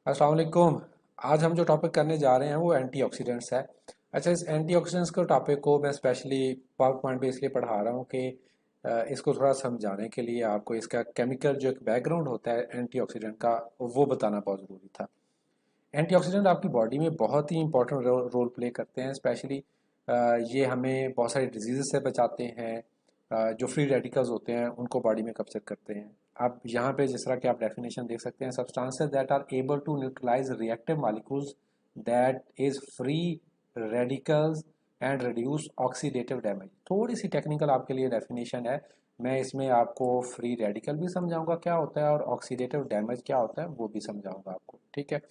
अस्सलाम वालेकुम। आज हम जो टॉपिक करने जा रहे हैं वो एंटीऑक्सीडेंट्स है। अच्छा, इस एंटीऑक्सीडेंट्स के टॉपिक को मैं स्पेशली पावर पॉइंट पे इसलिए पढ़ा रहा हूँ कि इसको थोड़ा समझाने के लिए आपको इसका केमिकल जो एक बैकग्राउंड होता है एंटीऑक्सीडेंट का, वो बताना बहुत ज़रूरी था। एंटीऑक्सीडेंट आपकी बॉडी में बहुत ही इंपॉर्टेंट रोल प्ले करते हैं। स्पेशली ये हमें बहुत सारी डिजीज़ से बचाते हैं। जो फ्री रेडिकल्स होते हैं उनको बॉडी में कैप्चर करते हैं। आप यहाँ पे जिस तरह की आप डेफिनेशन देख सकते हैं, substances that are able to neutralise reactive molecules that is free radicals and reduce oxidative damage. थोड़ी सी टेक्निकल आपके लिए डेफिनेशन है। मैं इसमें आपको फ्री रेडिकल भी समझाऊंगा क्या होता है और ऑक्सीडेटिव डैमेज क्या होता है वो भी समझाऊंगा आपको, ठीक है।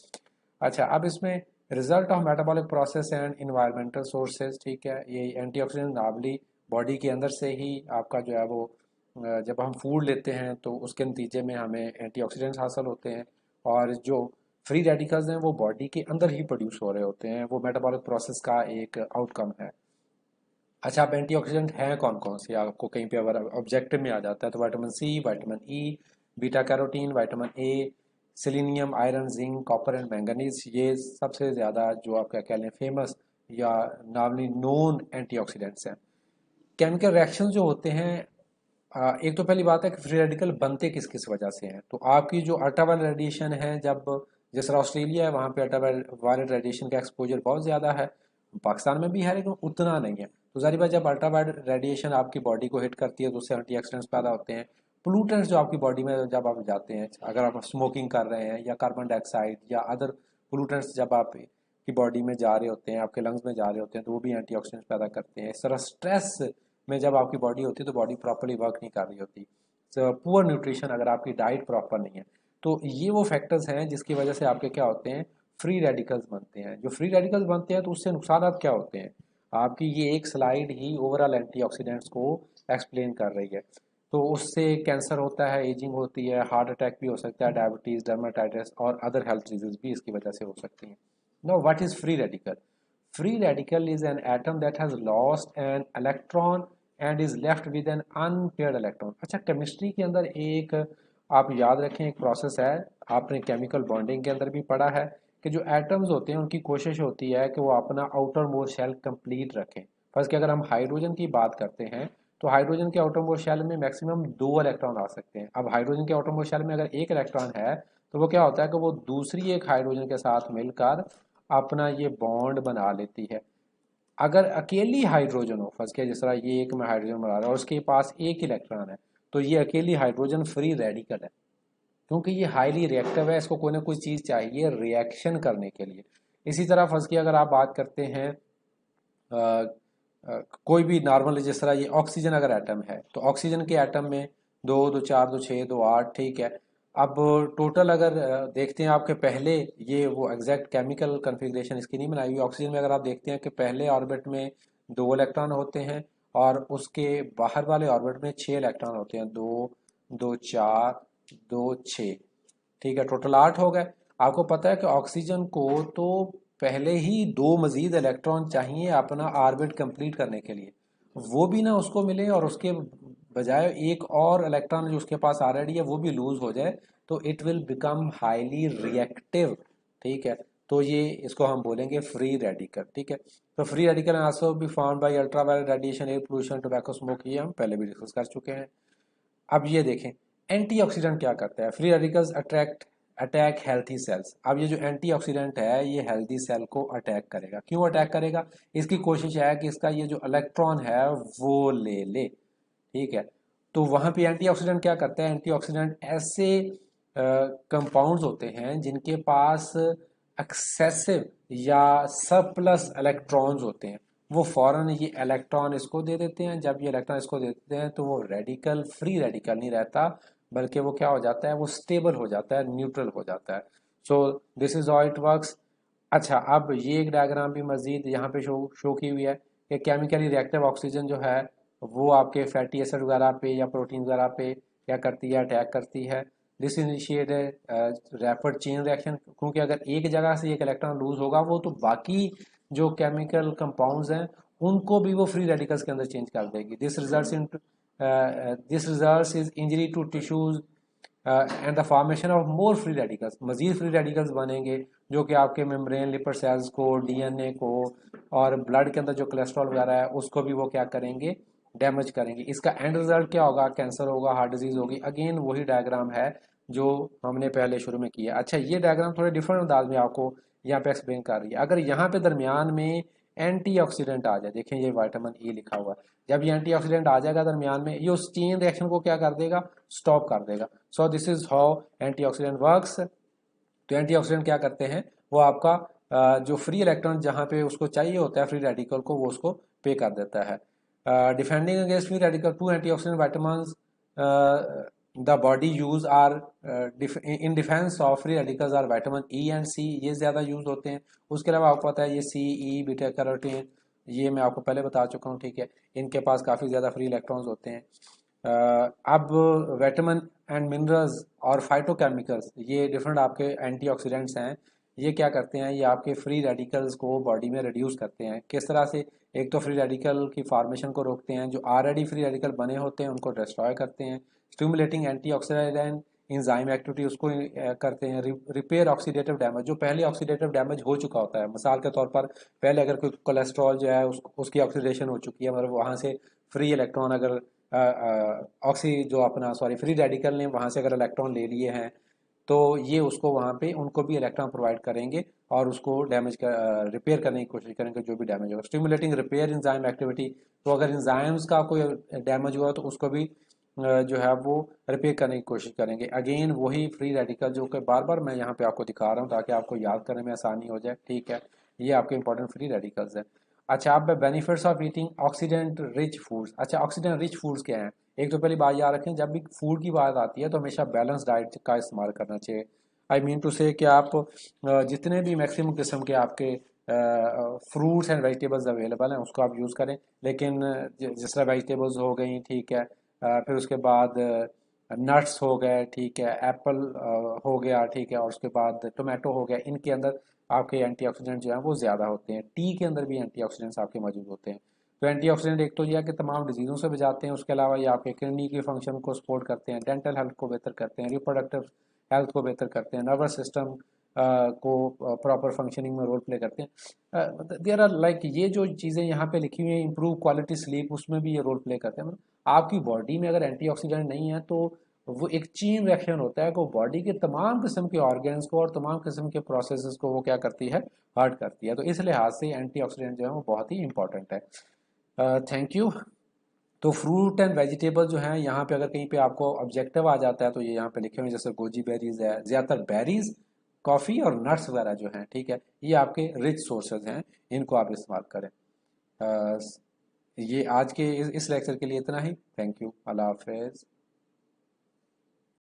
अच्छा, अब इसमें result of metabolic process and environmental sources, ठीक है। ये एंटीऑक्सीडेंट नॉर्मली बॉडी के अंदर से ही आपका जो है वो जब हम फूड लेते हैं तो उसके नतीजे में हमें एंटीऑक्सीडेंट्स हासिल होते हैं। और जो फ्री रेडिकल्स हैं वो बॉडी के अंदर ही प्रोड्यूस हो रहे होते हैं, वो मेटाबॉलिक प्रोसेस का एक आउटकम है। अच्छा, अब एंटीऑक्सीडेंट हैं कौन कौन से, आपको कहीं पे अगर ऑब्जेक्टिव में आ जाता है तो vitamin C, vitamin E, beta carotene, vitamin A, selenium, iron, zinc, copper and manganese, ये सबसे ज़्यादा जो आप क्या कह लें फेमस या नामली नोन एंटीऑक्सीडेंट्स हैं। केमिकल रिएक्शन जो होते हैं, एक तो पहली बात है कि फ्री रेडिकल बनते किस किस वजह से हैं। तो आपकी जो अल्ट्रावायलेट रेडिएशन है, जब जिस तरह ऑस्ट्रेलिया है वहाँ पे अल्ट्रावायलेट रेडिएशन का एक्सपोजर बहुत ज़्यादा है। पाकिस्तान में भी है लेकिन उतना नहीं है। तो जाहिर बात, जब अल्ट्रावायलेट रेडिएशन आपकी बॉडी को हिट करती है तो उससे एंटीऑक्सीडेंट्स पैदा होते हैं। पोllutants जो आपकी बॉडी में जब आप जाते हैं, अगर आप स्मोकिंग कर रहे हैं या कार्बन डाइऑक्साइड या अदर पोllutants जब आप की बॉडी में जा रहे होते हैं, आपके लंग्स में जा रहे होते हैं, तो वो भी एंटीऑक्सीडेंट्स पैदा करते हैं। इस तरह स्ट्रेस में जब आपकी बॉडी होती है तो बॉडी प्रॉपरली वर्क नहीं कर रही होती। पुअर न्यूट्रिशन, अगर आपकी डाइट प्रॉपर नहीं है, तो ये वो फैक्टर्स हैं जिसकी वजह से आपके क्या होते हैं, फ्री रेडिकल्स बनते हैं। जो फ्री रेडिकल्स बनते हैं तो उससे नुकसान क्या होते हैं, आपकी ये एक स्लाइड ही ओवरऑल एंटीऑक्सीडेंट्स को एक्सप्लेन कर रही है। तो उससे कैंसर होता है, एजिंग होती है, हार्ट अटैक भी हो सकता है, डायबिटीज, डर्माटाइटिस और अदर हेल्थ डिजीज भी इसकी वजह से हो सकती हैं। Now what is free radical? Free radical is an atom that has lost an electron and is left with an unpaired electron। अच्छा, केमिस्ट्री के अंदर एक आप याद रखें एक प्रोसेस है, आपने केमिकल बॉन्डिंग के अंदर भी पढ़ा है कि जो एटम्स होते हैं उनकी कोशिश होती है कि वो अपना आउटर मोर शेल कंप्लीट रखें। फर्स्ट कि अगर हम हाइड्रोजन की बात करते हैं तो हाइड्रोजन के आउटर मोर शेल में मैक्सिमम 2 इलेक्ट्रॉन आ सकते हैं। अब हाइड्रोजन के आउटर मोर शेल में अगर 1 इलेक्ट्रॉन है तो वो क्या होता है कि वो दूसरी एक हाइड्रोजन के साथ मिलकर अपना ये बॉन्ड बना लेती है। अगर अकेली हाइड्रोजन हो, फर्स्ट के जिस तरह ये एक में हाइड्रोजन बना रहा है और उसके पास 1 इलेक्ट्रॉन है, तो ये अकेली हाइड्रोजन फ्री रेडिकल है, क्योंकि ये हाईली रिएक्टिव है, इसको कोई ना कोई चीज़ चाहिए रिएक्शन करने के लिए। इसी तरह फर्स्ट की अगर आप बात करते हैं कोई भी नॉर्मल, जिस तरह ये ऑक्सीजन अगर एटम है तो ऑक्सीजन के एटम में दो, दो चार, दो छः, दो आठ, ठीक है। अब टोटल अगर देखते हैं आपके पहले, ये वो एग्जैक्ट केमिकल कन्फिग्रेशन इसकी नहीं बनाई हुई। ऑक्सीजन में अगर आप देखते हैं कि पहले ऑर्बिट में 2 इलेक्ट्रॉन होते हैं और उसके बाहर वाले ऑर्बिट में 6 इलेक्ट्रॉन होते हैं। दो, दो चार, दो छः, ठीक है, टोटल 8 हो गए। आपको पता है कि ऑक्सीजन को तो पहले ही 2 मजीद इलेक्ट्रॉन चाहिए अपना ऑर्बिट कंप्लीट करने के लिए, वो भी ना उसको मिले और उसके बजाय एक और इलेक्ट्रॉन जो उसके पास ऑलरेडी है वो भी लूज हो जाए, तो it will become highly reactive, ठीक है। तो ये इसको हम बोलेंगे फ्री रेडिकल, ठीक है। तो free radical also be found by ultraviolet radiation, air pollution, tobacco smoke, ये हम पहले भी डिस्कस कर चुके हैं। अब ये देखें एंटीऑक्सीडेंट क्या करता है। Free radicals attract attack healthy cells. अब ये जो एंटीऑक्सीडेंट है ये हेल्थी सेल को अटैक करेगा। क्यों अटैक करेगा? इसकी कोशिश है कि इसका ये जो इलेक्ट्रॉन है वो ले ले, ठीक है। तो वहां पे एंटीऑक्सीडेंट क्या करता है, एंटीऑक्सीडेंट ऐसे कंपाउंड्स होते हैं जिनके पास एक्सेसिव या सरप्लस इलेक्ट्रॉन्स होते हैं, वो फौरन ये इलेक्ट्रॉन इसको दे देते हैं। जब ये इलेक्ट्रॉन इसको दे देते हैं तो वो रेडिकल फ्री रेडिकल नहीं रहता, बल्कि वो क्या हो जाता है, वो स्टेबल हो जाता है, न्यूट्रल हो जाता है। So this is how it works. अच्छा, अब ये एक डायग्राम भी मजीद यहाँ पे शो की हुई है कि केमिकली रिएक्टिव ऑक्सीजन जो है वो आपके फैटी एसिड वगैरह पे या प्रोटीन वगैरह पे क्या करती है, अटैक करती है। This initiate rapid chain reaction, क्योंकि अगर एक जगह से एक इलेक्ट्रॉन लूज होगा वो तो बाकी जो केमिकल कंपाउंड्स हैं उनको भी वो फ्री रेडिकल्स के अंदर चेंज कर देगी। This result is injury to tissues and the formation of more free radicals, मजीद फ्री रेडिकल्स बनेंगे जो कि आपके मेम्ब्रेन लिपिड सेल्स को, डीएनए को और ब्लड के अंदर जो कोलेस्ट्रॉल वगैरह है उसको भी वो क्या करेंगे, डैमेज करेंगे। इसका एंड रिजल्ट क्या होगा, कैंसर होगा, हार्ट डिजीज होगी। अगेन वही डायग्राम है जो हमने पहले शुरू में किया। अच्छा, ये डायग्राम थोड़े डिफरेंट अंदाज में आपको यहाँ पे एक्सप्लेन कर रही है। अगर यहाँ पे दरमियान में एंटीऑक्सीडेंट आ जाए, देखें ये विटामिन ई लिखा हुआ है, जब ये एंटीऑक्सीडेंट आ जाएगा दरमियान में, ये उस चेन रिएक्शन को क्या कर देगा, स्टॉप कर देगा। So this is how antioxidant works. तो एंटीऑक्सीडेंट क्या करते हैं, वो आपका जो फ्री इलेक्ट्रॉन जहाँ पे उसको चाहिए होता है फ्री रेडिकल को, वो उसको पे कर देता है। Defending against free radical, two antioxidant vitamins the body use are in defence of free radicals are vitamin E and C, ये ज़्यादा यूज होते हैं। उसके अलावा आपको पता है ये सी, ई, बीटा कैरोटीन, ये मैं आपको पहले बता चुका हूँ, ठीक है। इनके पास काफ़ी ज़्यादा फ्री इलेक्ट्रॉन्स होते हैं। अब विटामिन एंड मिनरल्स और फाइटोकेमिकल्स, ये डिफरेंट आपके एंटीऑक्सीडेंट्स हैं। ये क्या करते हैं, ये आपके फ्री रेडिकल्स को बॉडी में रिड्यूस करते हैं। किस तरह से, एक तो फ्री रेडिकल की फॉर्मेशन को रोकते हैं, जो ऑलरेडी फ्री रेडिकल बने होते हैं उनको डिस्ट्रॉय करते हैं। स्टिमुलेटिंग एंटीऑक्सीडेंट इंजाइम एक्टिविटी उसको करते हैं। रिपेयर ऑक्सीडेटिव डैमेज, जो पहले ऑक्सीडेटिव डैमेज हो चुका होता है, मिसाल के तौर पर पहले अगर कोई कोलेस्ट्रॉल जो है उसकी ऑक्सीडेशन हो चुकी है, मतलब वहाँ से फ्री इलेक्ट्रॉन अगर ऑक्सी जो अपना सॉरी फ्री रेडिकल ने वहाँ से अगर इलेक्ट्रॉन ले लिए हैं, तो ये उसको वहाँ पे उनको भी इलेक्ट्रॉन प्रोवाइड करेंगे और उसको डैमेज कर रिपेयर करने की कोशिश करेंगे जो भी डैमेज होगा। स्टिमुलेटिंग रिपेयर इंजाइम एक्टिविटी, तो अगर इंजाइम्स का कोई डैमेज हुआ तो उसको भी जो है वो रिपेयर करने की कोशिश करेंगे। अगेन वही फ्री रेडिकल जो कि बार बार मैं यहाँ पे आपको दिखा रहा हूँ ताकि आपको याद करने में आसानी हो जाए, ठीक है। ये आपके इंपॉर्टेंट फ्री रेडिकल्स है। अच्छा, अब benefits of eating oxidant rich foods. अच्छा, ऑक्सीडेंट रिच फूड्स क्या हैं? एक तो पहली बात याद रखें, जब भी फूड की बात आती है तो हमेशा बैलेंस डाइट का इस्तेमाल करना चाहिए। आई मीन टू से कि आप जितने भी मैक्सिमम किस्म के आपके फ्रूट्स एंड वेजिटेबल्स अवेलेबल हैं उसको आप यूज़ करें। लेकिन जिस तरह वेजिटेबल्स हो गई, ठीक है, फिर उसके बाद नट्स हो गए, ठीक है, एप्पल हो गया, ठीक है, और उसके बाद टोमेटो हो गया, इनके अंदर आपके एंटीऑक्सीडेंट जो हैं वो ज़्यादा होते हैं। टी के अंदर भी एंटीऑक्सीडेंट्स आपके मौजूद होते हैं। तो एंटीऑक्सीडेंट एक तो यह है कि तमाम डिजीज़ों से बचाते हैं, उसके अलावा ये आपके किडनी के फंक्शन को सपोर्ट करते हैं, डेंटल हेल्थ को बेहतर करते हैं, रिप्रोडक्टिव हेल्थ को बेहतर करते हैं, नर्वस सिस्टम को प्रॉपर फंक्शनिंग में रोल प्ले करते हैं। देयर आर लाइक ये जो चीज़ें यहाँ पे लिखी हुई हैं, इंप्रूव क्वालिटी स्लीप, उसमें भी ये रोल प्ले करते हैं। मतलब आपकी बॉडी में अगर एंटीऑक्सीडेंट नहीं है तो वो एक चेन रिएक्शन होता है कि बॉडी के तमाम किस्म के ऑर्गन्स को और तमाम किस्म के प्रोसेसेस को वो क्या करती है, हर्ट करती है। तो इस लिहाज से एंटीऑक्सीडेंट जो है वो बहुत ही इंपॉर्टेंट है। Thank you. तो फ्रूट एंड वेजिटेबल जो हैं यहाँ पे अगर कहीं पे आपको ऑब्जेक्टिव आ जाता है तो ये यहाँ पे लिखे हुए हैं, जैसे गोजी बेरीज है, ज़्यादातर बेरीज, कॉफ़ी और नट्स वगैरह जो हैं, ठीक है, ये आपके रिच सोर्सेज हैं, इनको आप इस्तेमाल करें। ये आज के इस लेक्चर के लिए इतना ही। थैंक यू, अल्लाह हाफिज़।